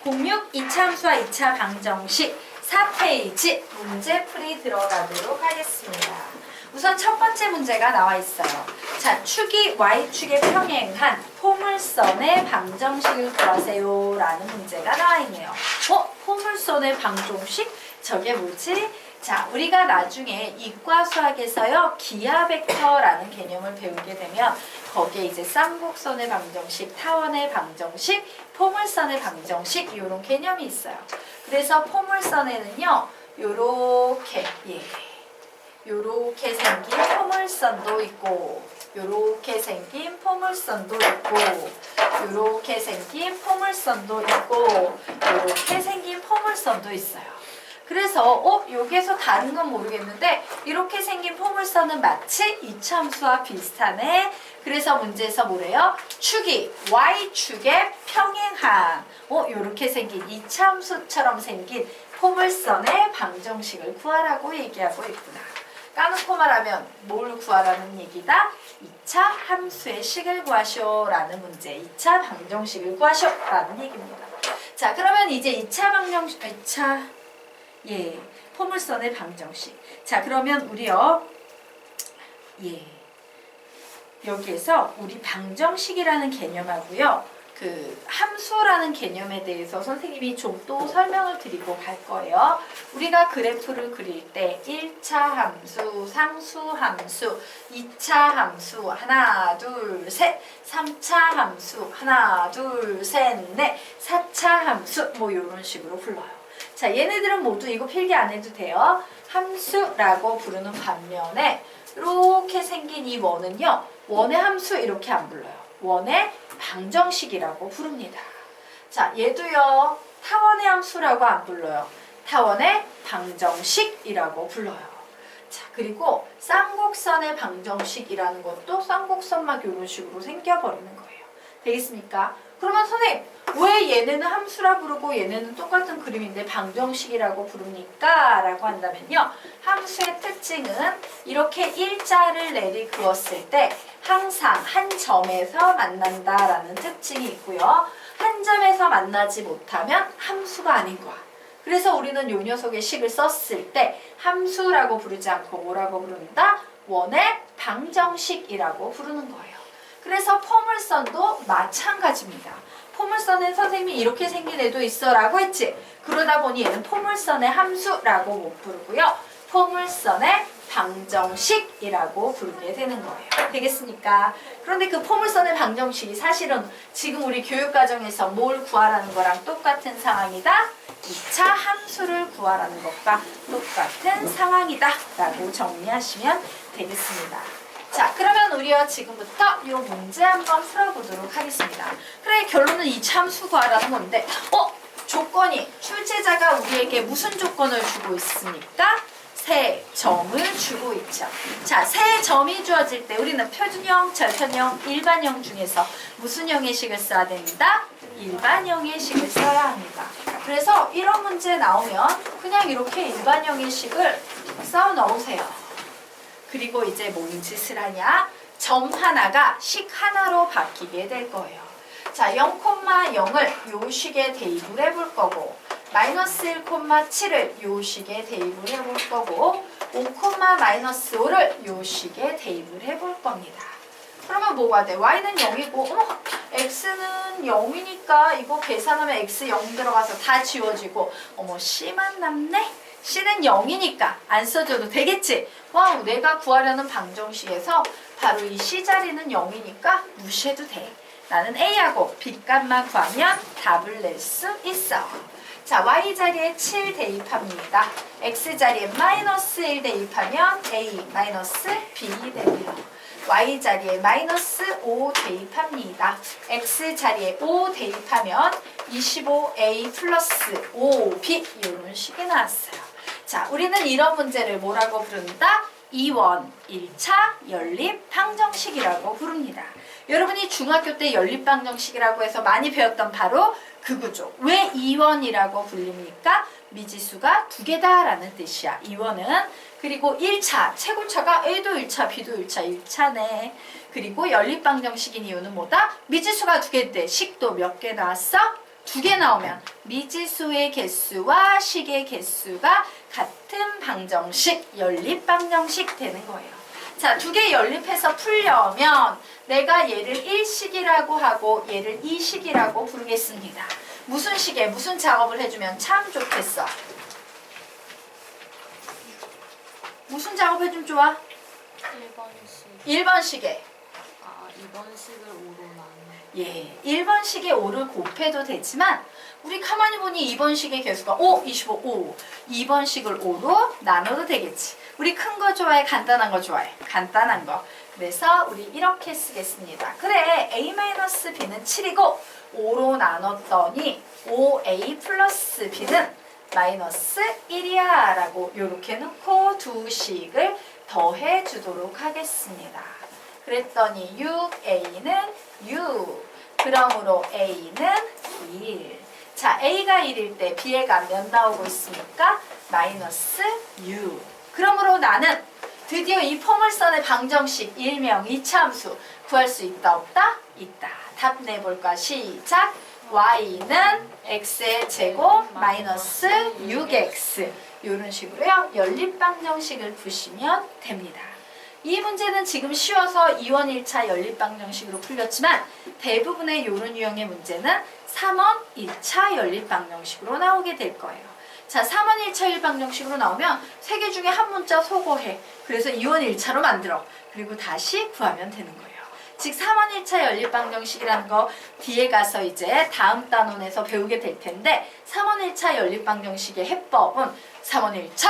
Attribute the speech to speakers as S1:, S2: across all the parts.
S1: 06 2차 함수와 2차 방정식 4페이지 문제풀이 들어가도록 하겠습니다. 우선 첫 번째 문제가 나와 있어요. 자, 축이 Y축에 평행한 포물선의 방정식을 구하세요 라는 문제가 나와 있네요. 포물선의 방정식? 저게 뭐지? 자, 우리가 나중에 이과 수학에서요, 기하 벡터라는 개념을 배우게 되면 거기에 이제 쌍곡선의 방정식, 타원의 방정식, 포물선의 방정식 이런 개념이 있어요. 그래서 포물선에는요, 요렇게 생긴 포물선도 있고, 요렇게 생긴 포물선도 있고, 요렇게 생긴 포물선도 있고, 요렇게 생긴 포물선도 있어요. 그래서 여기에서 다른 건 모르겠는데 이렇게 생긴 포물선은 마치 이차함수와 비슷하네. 그래서 문제에서 뭐래요? 축이 Y축에 평행한 이렇게 생긴 이차함수처럼 생긴 포물선의 방정식을 구하라고 얘기하고 있구나. 까놓고 말하면 뭘 구하라는 얘기다? 2차 함수의 식을 구하시오 라는 문제. 2차 방정식을 구하시오 라는 얘기입니다. 자, 그러면 이제 2차 방정식, 포물선의 방정식. 자, 그러면 우리요, 여기에서 우리 방정식이라는 개념하고요, 그 함수라는 개념에 대해서 선생님이 좀 또 설명을 드리고 갈 거예요. 우리가 그래프를 그릴 때 1차 함수, 상수 함수, 2차 함수, 하나, 둘, 셋, 3차 함수, 하나, 둘, 셋, 넷, 4차 함수, 뭐 이런 식으로 불러요. 자, 얘네들은 모두 이거 필기 안 해도 돼요. 함수라고 부르는 반면에 이렇게 생긴 이 원은요, 원의 함수 이렇게 안 불러요. 원의 방정식이라고 부릅니다. 자, 얘도요, 타원의 함수라고 안 불러요. 타원의 방정식이라고 불러요. 자, 그리고 쌍곡선의 방정식이라는 것도 쌍곡선막 이런 식으로 생겨버리는 거예요. 되겠습니까? 그러면 선생님, 왜 얘네는 함수라 부르고 얘네는 똑같은 그림인데 방정식이라고 부릅니까? 라고 한다면요, 함수의 특징은 이렇게 일자를 내리그었을 때 항상 한 점에서 만난다라는 특징이 있고요. 한 점에서 만나지 못하면 함수가 아닌 거야. 그래서 우리는 요 녀석의 식을 썼을 때 함수라고 부르지 않고 뭐라고 부른다? 원의 방정식이라고 부르는 거예요. 그래서 포물선도 마찬가지입니다. 포물선은 선생님이 이렇게 생긴 애도 있어 라고 했지. 그러다 보니 얘는 포물선의 함수라고 못 부르고요, 포물선의 방정식이라고 부르게 되는 거예요. 되겠습니까? 그런데 그 포물선의 방정식이 사실은 지금 우리 교육과정에서 뭘 구하라는 거랑 똑같은 상황이다. 2차 함수를 구하라는 것과 똑같은 상황이다 라고 정리하시면 되겠습니다. 자, 그러면 우리가 지금부터 이 문제 한번 풀어보도록 하겠습니다. 그래, 결론은 2차 함수 구하라는 건데 조건이, 출제자가 우리에게 무슨 조건을 주고 있습니까? 세 점을 주고 있죠. 자, 세 점이 주어질 때 우리는 표준형, 절편형, 일반형 중에서 무슨 형의식을 써야 됩니다? 일반형의 식을 써야 합니다. 그래서 이런 문제 나오면 그냥 이렇게 일반형의 식을 써 넣으세요. 그리고 이제 뭔 짓을 하냐? 점 하나가 식 하나로 바뀌게 될 거예요. 자, 0,0을 요 식에 대입을 해볼 거고, 마이너스 1,7을 요 식에 대입을 해볼 거고, 5,-5를 요 식에 대입을 해볼 겁니다. 그러면 뭐가 돼? y는 0이고, x는 0이니까 이거 계산하면 x 0 들어가서 다 지워지고, c만 남네? c는 0이니까 안 써줘도 되겠지? 와우, 내가 구하려는 방정식에서 바로 이 c 자리는 0이니까 무시해도 돼. 나는 a하고 b값만 구하면 답을 낼 수 있어. 자, y 자리에 7 대입합니다. x 자리에 마이너스 1 대입하면 a 마이너스 b 됩니다. y 자리에 마이너스 5 대입합니다. x 자리에 5 대입하면 25a 플러스 5b 이런 식이 나왔어요. 자, 우리는 이런 문제를 뭐라고 부른다? 2원 1차 연립 방정식이라고 부릅니다. 여러분이 중학교 때 연립 방정식이라고 해서 많이 배웠던 바로 그 구조. 왜 2원이라고 불립니까? 미지수가 두 개다라는 뜻이야. 2원은. 그리고 1차, 최고차가 A도 1차, B도 1차, 1차네. 그리고 연립 방정식인 이유는 뭐다? 미지수가 두 개인데 식도 몇 개 나왔어? 두 개 나오면 미지수의 개수와 식의 개수가 같은 방정식, 연립방정식 되는 거예요. 자, 두 개 연립해서 풀려면 내가 얘를 1식이라고 하고 얘를 2식이라고 부르겠습니다. 무슨 식에 무슨 작업을 해주면 참 좋겠어? 무슨 작업 해주면 좋아?
S2: 1번식.
S1: 1번식에
S2: 2번식을 5로 나누.
S1: 예, 1번식에 5를 곱해도 되지만 우리 가만히 보니 2번식의 개수가 5, 25, 5. 2번식을 5로 나눠도 되겠지. 우리 큰 거 좋아해? 간단한 거 좋아해? 간단한 거. 그래서 우리 이렇게 쓰겠습니다. 그래, a-b는 7이고 5로 나눴더니 5a 플러스 b는 마이너스 1이야 라고 이렇게 놓고 두 식을 더해 주도록 하겠습니다. 그랬더니 6a는 6, 그러므로 a는 1. 자, a가 1일 때 b의 값 몇 나오고 있습니까? 마이너스 6. 그러므로 나는 드디어 이 포물선의 방정식 일명 이차함수 구할 수 있다 없다? 있다. 답 내볼까? 시작. y는 x의 제곱 마이너스 6x 이런 식으로요. 연립방정식을 푸시면 됩니다. 이 문제는 지금 쉬워서 2원 1차 연립방정식으로 풀렸지만 대부분의 이런 유형의 문제는 3원 1차 연립방정식으로 나오게 될 거예요. 자, 3원 1차 연립방정식으로 나오면 세 개 중에 한 문자 소거해. 그래서 2원 1차로 만들어. 그리고 다시 구하면 되는 거예요. 즉 3원 1차 연립방정식이라는 거 뒤에 가서 이제 다음 단원에서 배우게 될 텐데 3원 1차 연립방정식의 해법은 3원 1차,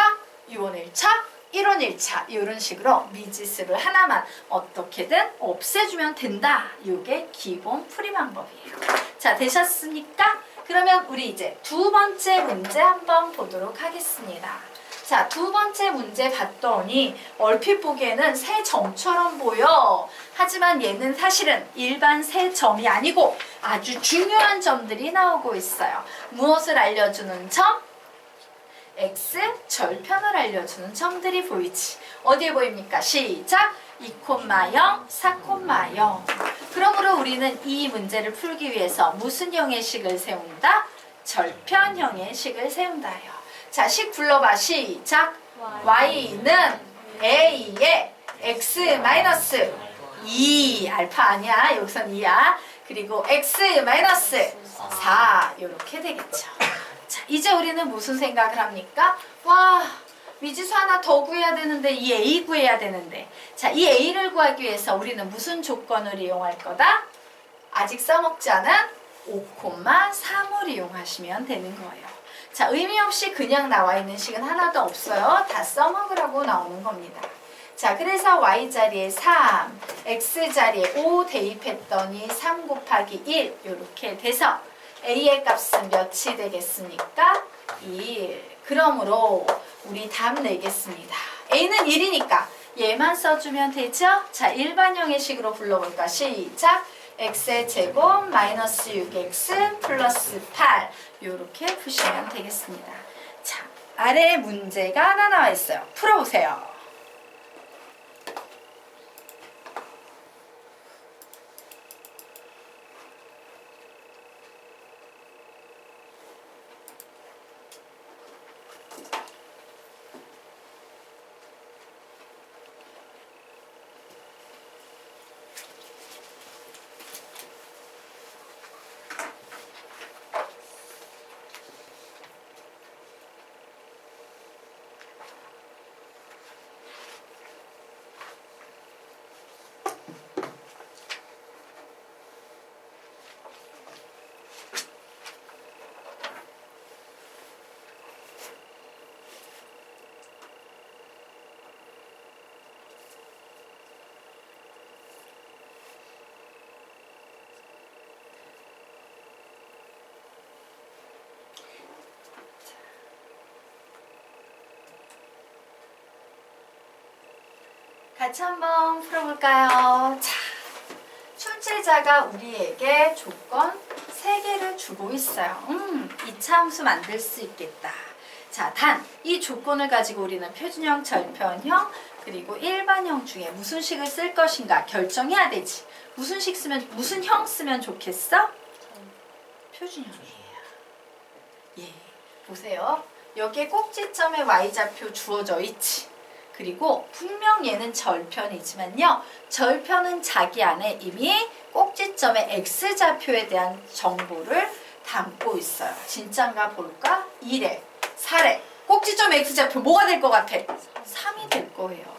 S1: 6원 1차, 1원 1차 이런 식으로 미지수를 하나만 어떻게든 없애주면 된다. 이게 기본 풀이 방법이에요. 자, 되셨습니까? 그러면 우리 이제 두 번째 문제 한번 보도록 하겠습니다. 자, 두 번째 문제 봤더니 얼핏 보기에는 세 점처럼 보여. 하지만 얘는 사실은 일반 세 점이 아니고 아주 중요한 점들이 나오고 있어요. 무엇을 알려주는 점? x 절편을 알려주는 점들이 보이지. 어디에 보입니까? 시작! 2,0, 4,0. 그러므로 우리는 이 문제를 풀기 위해서 무슨 형의 식을 세운다? 절편형의 식을 세운다요. 자, 식 불러봐. 시작! y는 a의 x 마이너스 2 알파 아니야. 여기선 2야. 그리고 x 마이너스 4 이렇게 되겠죠. 자, 이제 우리는 무슨 생각을 합니까? 와, 미지수 하나 더 구해야 되는데 이 a 구해야 되는데 자, 이 a를 구하기 위해서 우리는 무슨 조건을 이용할 거다? 아직 써먹지 않은 5,3을 이용하시면 되는 거예요. 자, 의미 없이 그냥 나와 있는 식은 하나도 없어요. 다 써먹으라고 나오는 겁니다. 자, 그래서 y자리에 3, x자리에 5 대입했더니 3 곱하기 1 이렇게 돼서 a의 값은 몇이 되겠습니까? 1. 그러므로 우리 답 내겠습니다. a는 1이니까 얘만 써주면 되죠? 자, 일반형의 식으로 불러볼까? 시작! x의 제곱 마이너스 6x 플러스 8 이렇게 푸시면 되겠습니다. 자, 아래 문제가 하나 나와 있어요. 풀어보세요. 같이 한번 풀어볼까요? 자, 출제자가 우리에게 조건 3개를 주고 있어요. 2차 함수 만들 수 있겠다. 자, 단 이 조건을 가지고 우리는 표준형, 절편형, 그리고 일반형 중에 무슨 식을 쓸 것인가 결정해야 되지. 무슨 식 쓰면, 무슨 형 쓰면 좋겠어? 표준형이에요. 예, 보세요. 여기에 꼭지점에 y좌표 주어져 있지. 그리고 분명 얘는 절편이지만요. 절편은 자기 안에 이미 꼭지점의 x좌표에 대한 정보를 담고 있어요. 진짠가 볼까? 1에 4에 꼭지점 x좌표 뭐가 될 것 같아? 3이 될 거예요.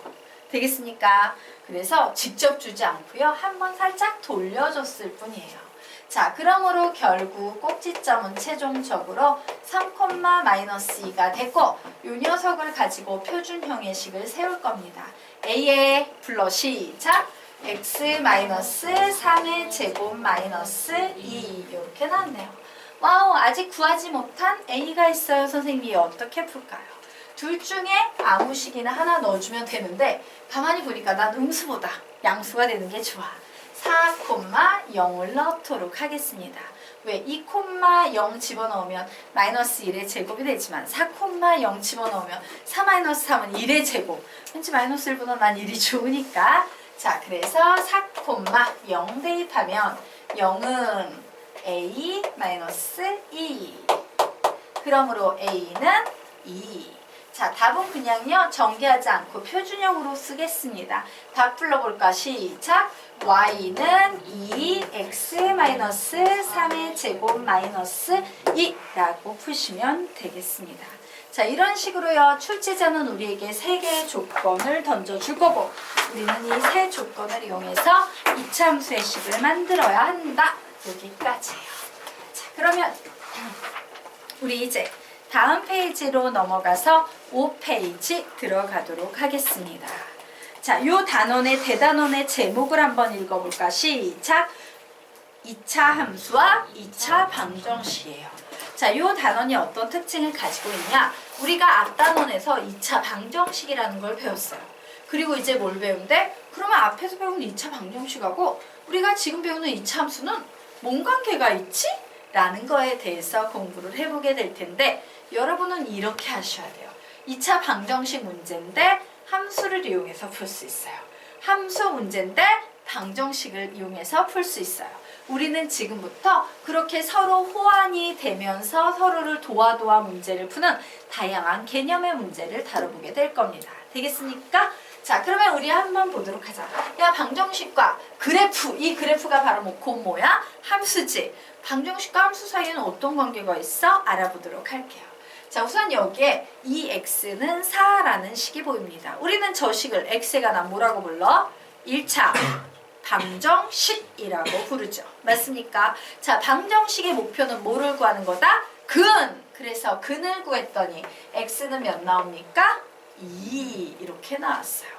S1: 되겠습니까? 그래서 직접 주지 않고요. 한번 살짝 돌려줬을 뿐이에요. 자, 그러므로 결국 꼭지점은 최종적으로 3,-2가 되고 이 녀석을 가지고 표준형의 식을 세울 겁니다. A에 불러 시작! x-3의 제곱 마이너스 2 이렇게 나왔네요. 와우, 아직 구하지 못한 A가 있어요. 선생님이 어떻게 풀까요? 둘 중에 아무 식이나 하나 넣어주면 되는데 가만히 보니까 난 음수보다 양수가 되는 게 좋아. 4,0을 넣도록 하겠습니다. 왜? 2,0 집어넣으면 마이너스 1의 제곱이 되지만 4,0 집어넣으면 4-3은 1의 제곱. 왠지 마이너스 1보다 난 1이 좋으니까. 자, 그래서 4,0 대입하면 0은 A-2. 그러므로 A는 2. 자, 답은 그냥요. 전개하지 않고 표준형으로 쓰겠습니다. 답 불러볼까? 시작! y는 2x-3의 제곱 마이너스 2라고 푸시면 되겠습니다. 자, 이런 식으로요. 출제자는 우리에게 3개의 조건을 던져줄 거고 우리는 이 3 조건을 이용해서 이차함수의 식을 만들어야 한다. 여기까지예요. 자, 그러면 우리 이제 다음 페이지로 넘어가서 5페이지 들어가도록 하겠습니다. 자, 요 단원의 대단원의 제목을 한번 읽어볼까? 시작! 2차 함수와 2차 방정식이에요. 자, 요 단원이 어떤 특징을 가지고 있냐? 우리가 앞 단원에서 2차 방정식이라는 걸 배웠어요. 그리고 이제 뭘 배운대? 그러면 앞에서 배운 2차 방정식하고 우리가 지금 배우는 2차 함수는 뭔 관계가 있지? 라는 거에 대해서 공부를 해보게 될 텐데 여러분은 이렇게 하셔야 돼요. 2차 방정식 문제인데 함수를 이용해서 풀 수 있어요. 함수 문제인데 방정식을 이용해서 풀 수 있어요. 우리는 지금부터 그렇게 서로 호환이 되면서 서로를 도와 문제를 푸는 다양한 개념의 문제를 다뤄보게 될 겁니다. 되겠습니까? 자, 그러면 우리 한번 보도록 하자. 야, 방정식과 그래프, 이 그래프가 바로 뭐야? 함수지. 방정식과 함수 사이에는 어떤 관계가 있어? 알아보도록 할게요. 자, 우선 여기에 이 x는 4라는 식이 보입니다. 우리는 저 식을 x에 관한 뭐라고 불러? 1차 방정식이라고 부르죠. 맞습니까? 자, 방정식의 목표는 뭐를 구하는 거다? 근! 그래서 근을 구했더니 x는 몇 나옵니까? 2 이렇게 나왔어요.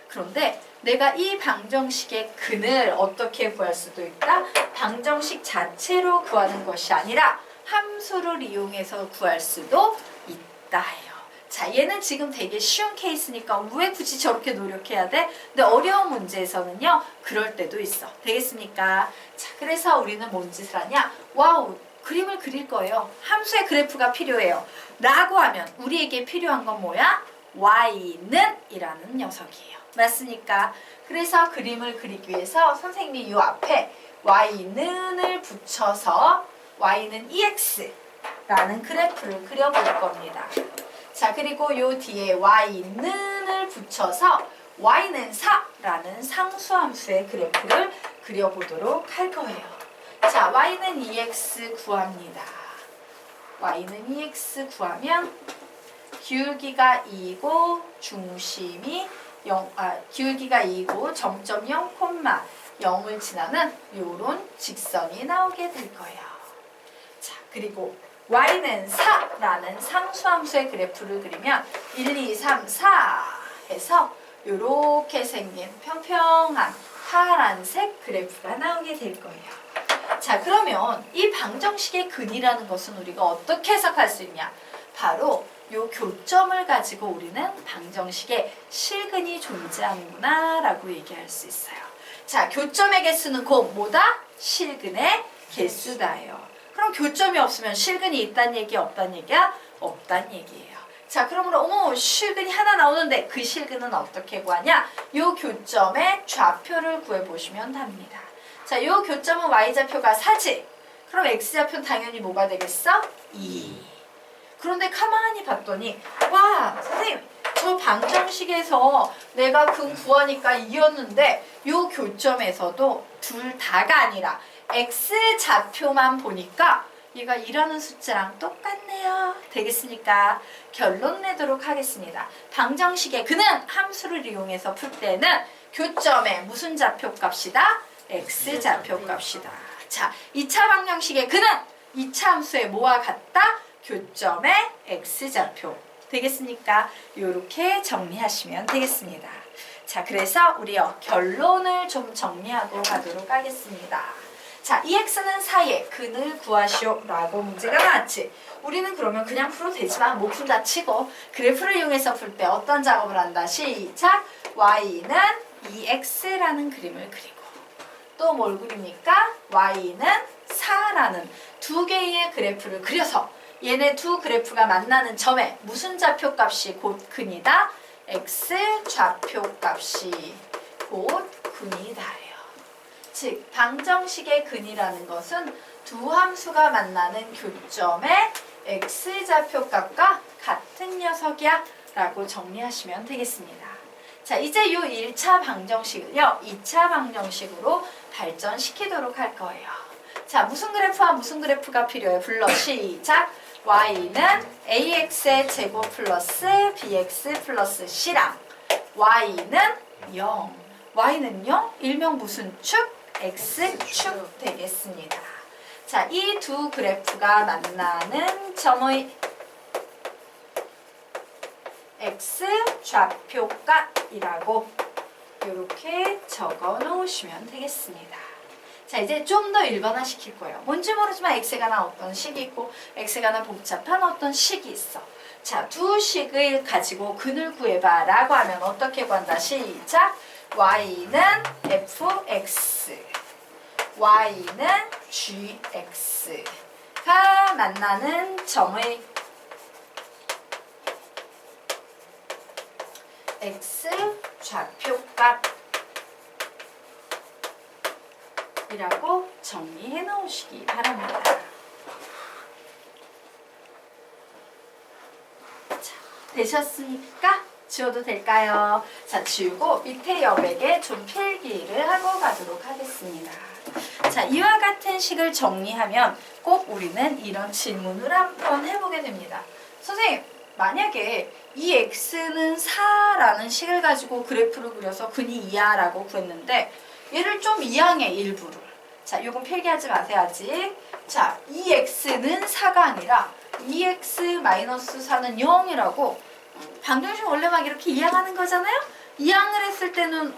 S1: 그런데 내가 이 방정식의 근을 어떻게 구할 수도 있다? 방정식 자체로 구하는 것이 아니라 함수를 이용해서 구할 수도 있다 해요. 자, 얘는 지금 되게 쉬운 케이스니까 왜 굳이 저렇게 노력해야 돼? 근데 어려운 문제에서는요, 그럴 때도 있어. 되겠습니까? 자, 그래서 우리는 뭔 짓을 하냐? 와우, 그림을 그릴 거예요. 함수의 그래프가 필요해요. 라고 하면 우리에게 필요한 건 뭐야? y는 이라는 녀석이에요. 맞습니까? 그래서 그림을 그리기 위해서 선생님이 이 앞에 y는을 붙여서 y는 ex라는 그래프를 그려볼 겁니다. 자, 그리고 요 뒤에 y는을 붙여서 y는 4라는 상수함수의 그래프를 그려보도록 할 거예요. 자, y는 2x 구합니다. y는 2x 구하면 기울기가 2고 중심이 기울기가 2고 0.0, 0을 지나는 요런 직선이 나오게 될 거예요. 자, 그리고 y는 4라는 상수함수의 그래프를 그리면 1, 2, 3, 4 해서 요렇게 생긴 평평한 파란색 그래프가 나오게 될 거예요. 자, 그러면 이 방정식의 근이라는 것은 우리가 어떻게 해석할 수 있냐? 바로 요 교점을 가지고 우리는 방정식에 실근이 존재하는구나 라고 얘기할 수 있어요. 자, 교점의 개수는 곧 뭐다? 실근의 개수다예요. 그럼 교점이 없으면 실근이 있다는 얘기 없다는 얘기야? 없다는 얘기예요. 자, 그러므로 어머, 실근이 하나 나오는데 그 실근은 어떻게 구하냐? 요 교점의 좌표를 구해보시면 됩니다. 자, 요 교점은 y좌표가 4지. 그럼 x좌표는 당연히 뭐가 되겠어? 2. 그런데 가만히 봤더니 와 선생님 저 방정식에서 내가 근 구하니까 2였는데 요 교점에서도 둘 다가 아니라 x좌표만 보니까 얘가 2라는 숫자랑 똑같네요. 되겠습니까? 결론 내도록 하겠습니다. 방정식의 근은 함수를 이용해서 풀 때는 교점에 무슨 좌표 값이다? x좌표 값이다. 자, 2차 방정식의 근은 2차 함수의 뭐와 같다? 교점의 x좌표. 되겠습니까? 요렇게 정리하시면 되겠습니다. 자, 그래서 우리요 결론을 좀 정리하고 가도록 하겠습니다. 자, 이 x는 4의 근을 구하시오 라고 문제가 나왔지. 우리는 그러면 그냥 풀어도 되지만 못 푼다 치고 그래프를 이용해서 풀 때 어떤 작업을 한다. 시작! y는 2x라는 그림을 그리고 또 뭘 그립니까? y는 4라는 두 개의 그래프를 그려서 얘네 두 그래프가 만나는 점에 무슨 좌표값이 곧 근이다? x좌표값이 곧 근이다. 즉 방정식의 근이라는 것은 두 함수가 만나는 교점의 x좌표값과 같은 녀석이야 라고 정리하시면 되겠습니다. 자, 이제 요 1차 방정식을요 2차 방정식으로 발전시키도록 할 거예요. 자, 무슨 그래프와 무슨 그래프가 필요해? 불러 시작! y는 ax의 제곱 플러스 bx 플러스 c랑 y는 0 y는 0? 일명 무슨 축? x축 되겠습니다. 자, 이 두 그래프가 만나는 점의 x좌표값이라고 이렇게 적어 놓으시면 되겠습니다. 자, 이제 좀 더 일반화 시킬 거예요. 뭔지 모르지만 x가 나 어떤 식이 있고 x가 나 복잡한 어떤 식이 있어. 자, 두 식을 가지고 근을 구해봐 라고 하면 어떻게 구한다? 시작! y는 fx, y는 gx가 만나는 점의 x좌표값이라고 정리해 놓으시기 바랍니다. 자, 되셨습니까? 지워도 될까요? 자, 지우고 밑에 여백에 좀 필기를 하고 가도록 하겠습니다. 자, 이와 같은 식을 정리하면 꼭 우리는 이런 질문을 한번 해보게 됩니다. 선생님, 만약에 이 x는 4라는 식을 가지고 그래프를 그려서 근이 2야 라고 구했는데 얘를 좀 이항해, 일부를. 자, 요건 필기하지 마세요, 아직. 자, 이 x는 4가 아니라 2x-4는 0이라고 방정식 원래 막 이렇게 이항하는 거잖아요? 이항을 했을 때는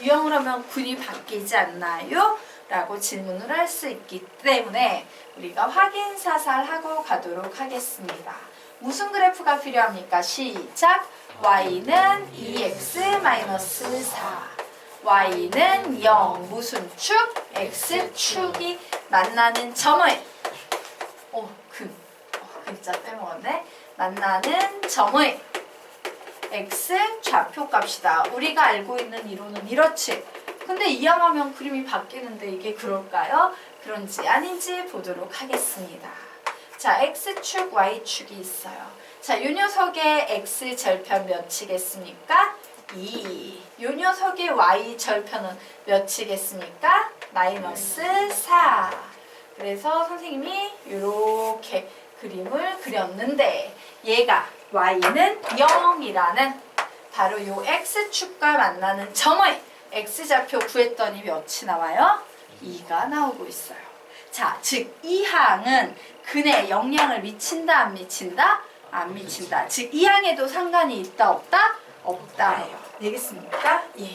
S1: 이항을 하면 근이 바뀌지 않나요? 라고 질문을 할 수 있기 때문에 우리가 확인 사살하고 가도록 하겠습니다. 무슨 그래프가 필요합니까? 시작! y는 2x-4 y는 0 무슨 축? x축이 만나는 점의 글자 빼먹었네. 만나는 점의 x좌표값이다. 우리가 알고 있는 이론은 이렇지. 근데 이항하면 그림이 바뀌는데 이게 그럴까요? 그런지 아닌지 보도록 하겠습니다. 자, x축, y축이 있어요. 자, 이 녀석의 x절편 몇이겠습니까? 2. 이 녀석의 y절편은 몇이겠습니까? 마이너스 4. 그래서 선생님이 이렇게 그림을 그렸는데 얘가 y는 0이라는 바로 이 x축과 만나는 점의 x좌표 구했더니 몇이 나와요? 2가 나오고 있어요. 자, 즉 이 항은 근에 영향을 미친다 안 미친다? 안 미친다. 즉 이 항에도 상관이 있다 없다? 없다예요. 되겠습니까? 예.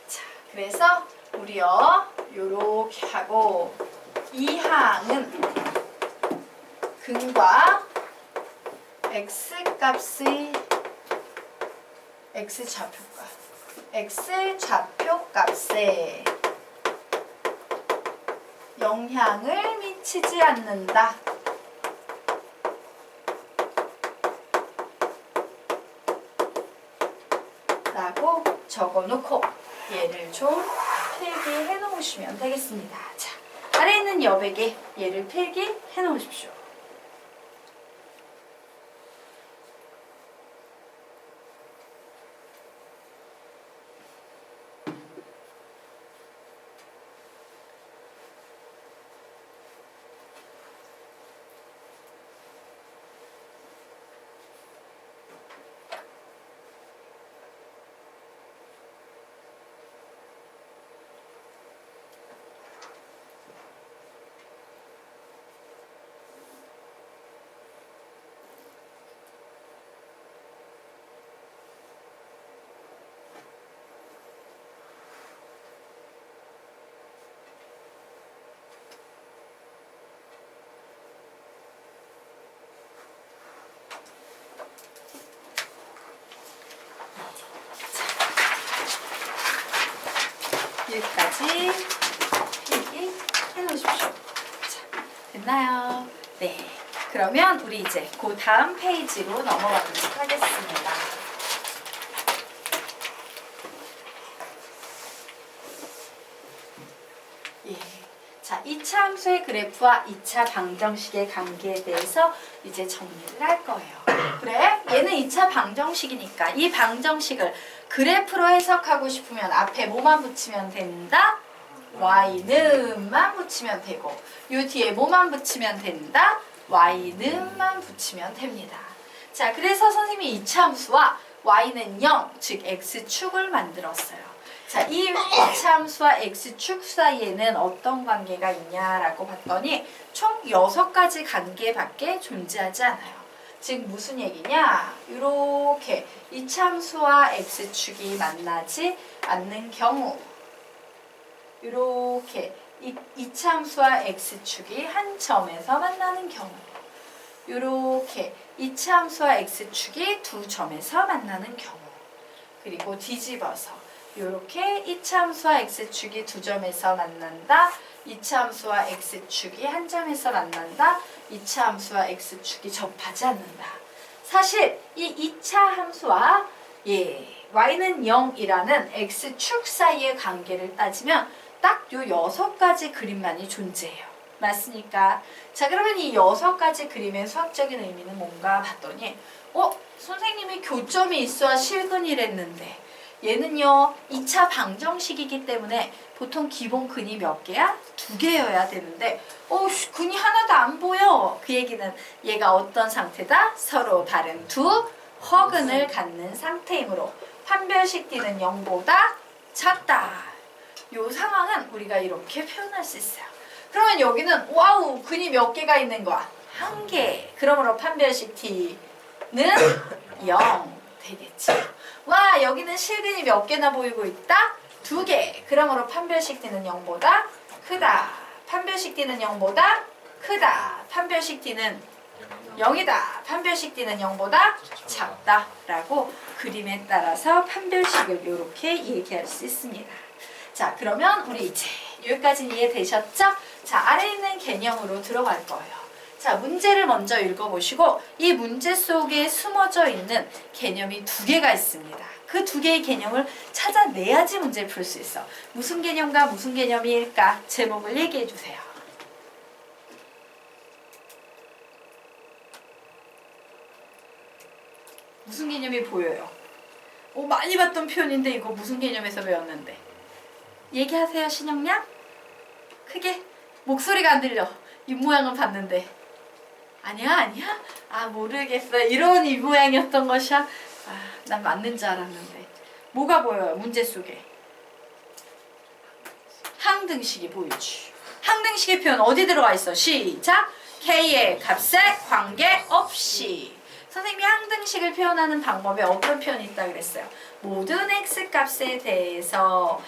S1: 자, 그래서 우리요 요렇게 하고 이 항은 근과 x값의 x좌표값에 영향을 미치지 않는다. 라고 적어놓고 얘를 좀 필기해 놓으시면 되겠습니다. 자, 아래 있는 여백에 얘를 필기해 놓으십시오. 여기까지 필기해 놓으십시오. 자, 됐나요? 네. 그러면 우리 이제 그 다음 페이지로 넘어가도록 하겠습니다. 예. 자, 2차 함수의 그래프와 2차 방정식의 관계에 대해서 이제 정리를 할 거예요. 그래? 얘는 2차 방정식이니까 이 방정식을 그래프로 해석하고 싶으면 앞에 뭐만 붙이면 된다? y는만 붙이면 되고 요 뒤에 뭐만 붙이면 된다? y는만 붙이면 됩니다. 자, 그래서 선생님이 2차 함수와 y는 0, 즉 x축을 만들었어요. 자, 이 2차 함수와 x축 사이에는 어떤 관계가 있냐라고 봤더니 총 6가지 관계밖에 존재하지 않아요. 즉 무슨 얘기냐? 이렇게 2차 함수와 x축이 만나지 않는 경우 이렇게 2차 함수와 x축이 한 점에서 만나는 경우 이렇게 2차 함수와 x축이 두 점에서 만나는 경우 그리고 뒤집어서 이렇게 2차 함수와 x축이 두 점에서 만난다 2차 함수와 x축이 한 점에서 만난다 2차 함수와 x축이 접하지 않는다. 사실 이 2차 함수와 y는 0이라는 x축 사이의 관계를 따지면 딱 요 6가지 그림만이 존재해요. 맞습니까? 자, 그러면 이 6가지 그림의 수학적인 의미는 뭔가 봤더니 선생님이 교점이 있어야 실근이랬는데 얘는요 2차 방정식이기 때문에 보통 기본 근이 몇 개야? 2개여야 되는데 근이 하나도 안 보여. 그 얘기는 얘가 어떤 상태다? 서로 다른 두 허근을 갖는 상태이므로 판별식 D는 0보다 작다. 요 상황은 우리가 이렇게 표현할 수 있어요. 그러면 여기는 와우 근이 몇 개가 있는 거야? 1개. 그러므로 판별식 T는 0 되겠지. 와 여기는 실근이 몇 개나 보이고 있다? 2개. 그러므로 판별식 D는 0보다 크다. 판별식 D는 0보다 크다. 판별식 D는 0이다. 판별식 D는 0보다 작다. 라고 그림에 따라서 판별식을 이렇게 얘기할 수 있습니다. 자, 그러면 우리 이제 여기까지는 이해되셨죠? 자, 아래 있는 개념으로 들어갈 거예요. 자, 문제를 먼저 읽어보시고 이 문제 속에 숨어져 있는 개념이 2개가 있습니다. 그 2개의 개념을 찾아내야지 문제를 풀 수 있어. 무슨 개념과 무슨 개념일까? 제목을 얘기해 주세요. 무슨 개념이 보여요? 많이 봤던 표현인데 이거 무슨 개념에서 배웠는데? 얘기하세요, 신영양? 크게? 목소리가 안 들려. 입 모양은 봤는데. 아니야? 모르겠어. 이런 입 모양이었던 것이야? 난 맞는 줄 알았는데. 뭐가 보여요, 문제 속에? 항등식이 보이지. 항등식의 표현 어디 들어가 있어? 시작! K의 값에 관계없이. 선생님이 항등식을 표현하는 방법에 어떤 표현이 있다 그랬어요? 모든 x값에 대해서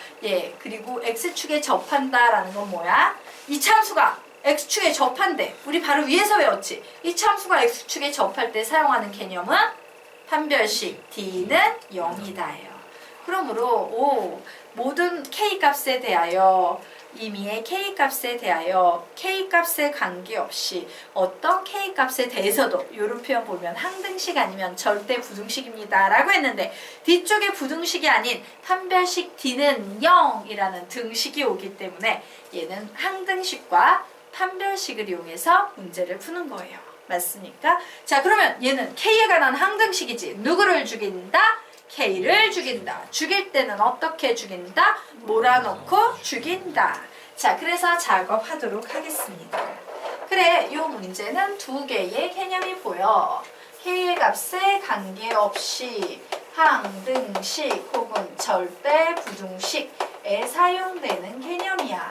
S1: 그리고 x축에 접한다라는 건 뭐야? 이 참수가 x축에 접한대. 우리 바로 위에서 외웠지? 이 참수가 x축에 접할 때 사용하는 개념은 판별식 D는 0이다예요. 그러므로 모든 K값에 대하여 임의의 K값에 대하여 K값에 관계없이 어떤 K값에 대해서도 이런 표현 보면 항등식 아니면 절대 부등식입니다 라고 했는데 뒤쪽에 부등식이 아닌 판별식 D는 0이라는 등식이 오기 때문에 얘는 항등식과 판별식을 이용해서 문제를 푸는 거예요. 맞습니까? 자, 그러면 얘는 K에 관한 항등식이지. 누구를 죽인다? K를 죽인다. 죽일 때는 어떻게 죽인다? 몰아넣고 죽인다. 자, 그래서 작업하도록 하겠습니다. 그래, 이 문제는 두 개의 개념이 보여. K의 값에 관계없이 항등식 혹은 절대 부등식에 사용되는 개념이야.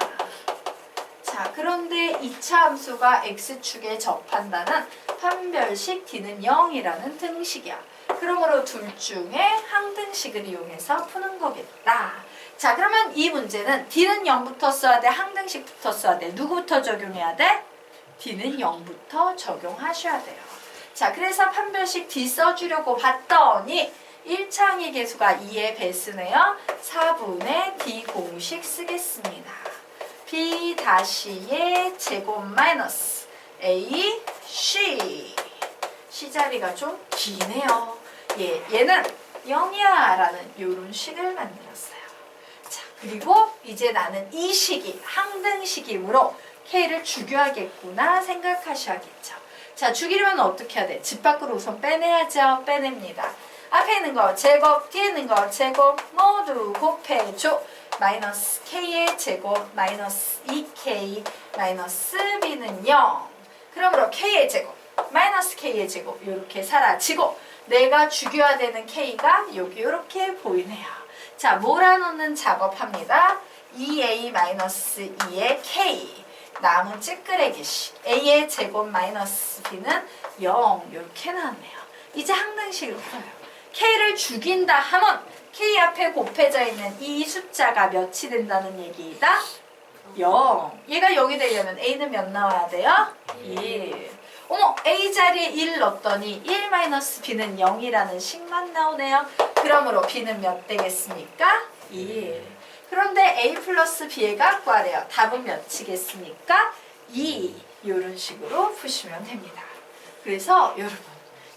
S1: 자, 그런데 2차 함수가 x축에 접한다는 판별식 D는 0이라는 등식이야. 그러므로 둘 중에 항등식을 이용해서 푸는 거겠다. 자, 그러면 이 문제는 D는 0부터 써야 돼? 항등식부터 써야 돼? 누구부터 적용해야 돼? D는 0부터 적용하셔야 돼요. 자, 그래서 판별식 D 써주려고 봤더니 1차 항의 계수가 2의 배수네요. 4분의 D 공식 쓰겠습니다. B 다시의 제곱 마이너스 A, C. C자리가 좀 기네요. 얘는 0이야 라는 요런 식을 만들었어요. 자, 그리고 이제 나는 이 식이 항등식이므로 K를 죽여야겠구나 생각하셔야겠죠. 자, 죽이려면 어떻게 해야 돼? 집 밖으로 우선 빼내야죠. 빼냅니다. 앞에 있는 거 제곱, 뒤에 있는 거 제곱 모두 곱해줘. 마이너스 K의 제곱 마이너스 2K 마이너스 B는 0. 그러므로 K의 제곱 마이너스 K의 제곱 이렇게 사라지고 내가 죽여야 되는 K가 여기 이렇게 보이네요. 자, 몰아넣는 작업합니다. 2A 마이너스 2의 K 남은 찌끄레기식 A의 제곱 마이너스 B는 0 이렇게 나왔네요. 이제 항등식을 풀어요. K를 죽인다 하면 K 앞에 곱해져 있는 이 숫자가 몇이 된다는 얘기다? 0. 얘가 0이 되려면 A는 몇 나와야 돼요? 1. 어머, A 자리에 1 넣었더니 1-B는 0이라는 식만 나오네요. 그러므로 B는 몇 되겠습니까? 1. 그런데 A 플러스 B의 값 구하래요. 답은 몇이겠습니까? 2. 이런 식으로 푸시면 됩니다. 그래서 여러분,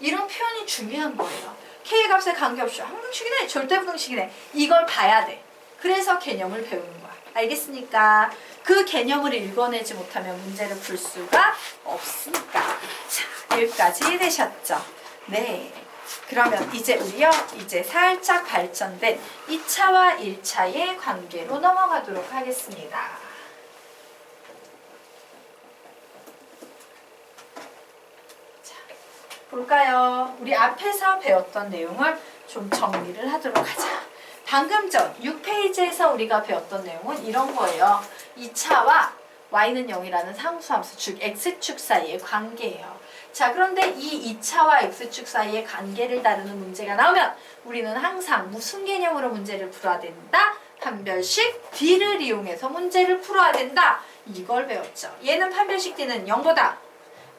S1: 이런 표현이 중요한 거예요. K의 값에 관계없이 항등식이네, 절대부등식이네. 이걸 봐야 돼. 그래서 개념을 배우는 거야. 알겠습니까? 그 개념을 읽어내지 못하면 문제를 풀 수가 없으니까. 자, 여기까지 되셨죠? 네. 그러면 이제 우리요, 이제 살짝 발전된 2차와 1차의 관계로 넘어가도록 하겠습니다. 볼까요? 우리 앞에서 배웠던 내용을 좀 정리를 하도록 하자. 방금 전 6페이지에서 우리가 배웠던 내용은 이런 거예요. 2차와 y는 0이라는 상수함수, 즉 x축 사이의 관계예요. 자, 그런데 이 2차와 x축 사이의 관계를 다루는 문제가 나오면 우리는 항상 무슨 개념으로 문제를 풀어야 된다? 판별식 D를 이용해서 문제를 풀어야 된다. 이걸 배웠죠. 얘는 판별식 D는 0보다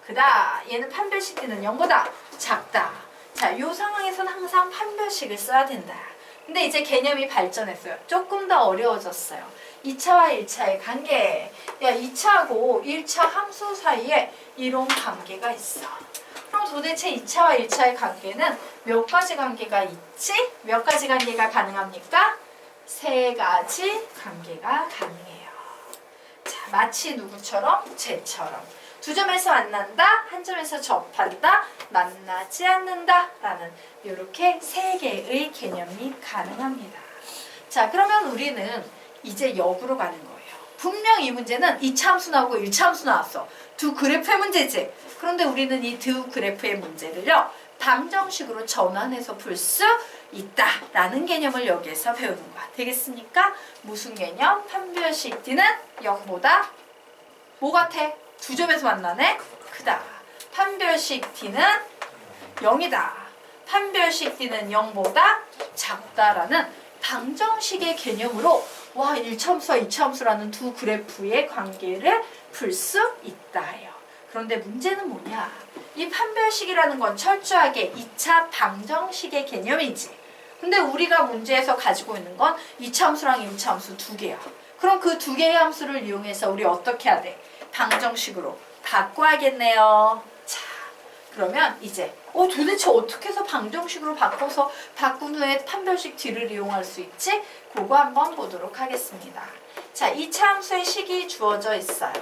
S1: 크다. 얘는 판별식 D는 0보다 작다. 자, 이 상황에서는 항상 판별식을 써야 된다. 근데 이제 개념이 발전했어요. 조금 더 어려워졌어요. 2차와 1차의 관계. 야, 2차하고 1차 함수 사이에 이런 관계가 있어. 그럼 도대체 2차와 1차의 관계는 몇 가지 관계가 있지? 몇 가지 관계가 가능합니까? 3가지 관계가 가능해요. 자, 마치 누구처럼? 쟤처럼. 두 점에서 만난다, 한 점에서 접한다, 만나지 않는다 라는 이렇게 3개의 개념이 가능합니다. 자, 그러면 우리는 이제 역으로 가는 거예요. 분명 이 문제는 2차 함수 나오고 1차 함수 나왔어. 두 그래프의 문제지. 그런데 우리는 이 두 그래프의 문제를요, 방정식으로 전환해서 풀 수 있다라는 개념을 여기에서 배우는 거야. 되겠습니까? 무슨 개념? 판별식 D는 0보다 뭐 같아? 두 점에서 만나네? 크다. 판별식 D는 0이다. 판별식 D는 0보다 작다라는 방정식의 개념으로 와, 1차 함수와 2차 함수라는 두 그래프의 관계를 풀 수 있다요. 그런데 문제는 뭐냐? 이 판별식이라는 건 철저하게 2차 방정식의 개념이지. 근데 우리가 문제에서 가지고 있는 건 2차 함수랑 1차 함수 두 개야. 그럼 그 두 개의 함수를 이용해서 우리 어떻게 해야 돼? 방정식으로 바꿔야겠네요. 자, 그러면 이제 도대체 어떻게 해서 방정식으로 바꿔서 바꾼 후에 판별식 D를 이용할 수 있지? 그거 한번 보도록 하겠습니다. 자, 2차 함수의 식이 주어져 있어요.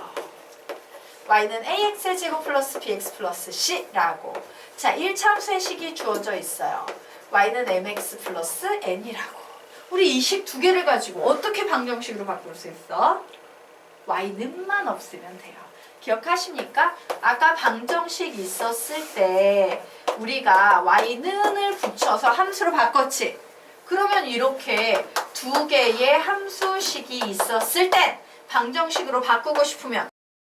S1: y는 ax의 제곱 플러스 bx 플러스 c라고. 자, 1차 함수의 식이 주어져 있어요. y는 mx 플러스 n이라고. 우리 이 식 두 개를 가지고 어떻게 방정식으로 바꿀 수 있어? y는만 없으면 돼요. 기억하십니까? 아까 방정식 있었을 때 우리가 y는을 붙여서 함수로 바꿨지? 그러면 이렇게 두 개의 함수식이 있었을 땐 방정식으로 바꾸고 싶으면